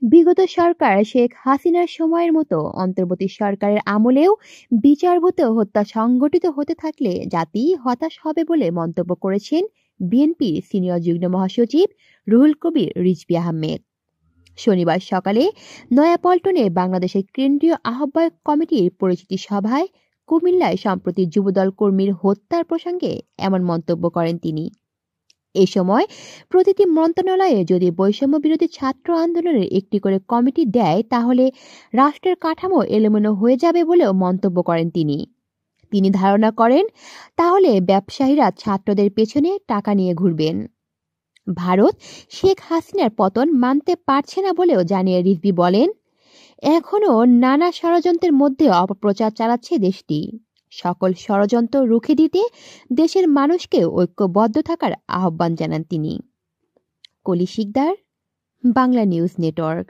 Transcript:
বিগত সরকার শেখ হাসিনার সময়ের মতো অন্তর্বর্তী সরকারের আমলেও বিচারবুতে হত্যা সংঘটিত হতে থাকলে জাতি হতাশ হবে বলে মন্তব্য করেছেন বিএনপির সিনিয়র যুগ্ম মহাসচিব রুহুল কবির রিজভী আহমেদ। শনিবার সকালে নয়াপল্টনে বাংলাদেশের কেন্দ্রীয় আহ্বায়ক কমিটির পরিচিতি সভায় কুমিল্লায় সম্প্রতি যুবদল কর্মীর হত্যার প্রসঙ্গে এমন মন্তব্য করেন তিনি। এ সময় প্রতিটি মন্ত্রণালয়ে যদি বৈষম্য বিরোধী ছাত্র আন্দোলনের একটি করে কমিটি দেয় তাহলে রাষ্ট্রের কাঠামো এলোমেলো হয়ে যাবে বলেও মন্তব্য করেন তিনি ধারণা করেন তাহলে ব্যবসায়ীরা ছাত্রদের পেছনে টাকা নিয়ে ঘুরবেন। ভারত শেখ হাসিনার পতন মানতে পারছে না বলেও জানিয়ে রিজভী বলেন, এখনও নানা ষড়যন্ত্রের মধ্যে অপপ্রচার চালাচ্ছে দেশটি। সকল ষড়যন্ত্র রুখে দিতে দেশের মানুষকে ঐক্যবদ্ধ থাকার আহ্বান জানান তিনি। কলি শিকদার, বাংলা নিউজ নেটওয়ার্ক।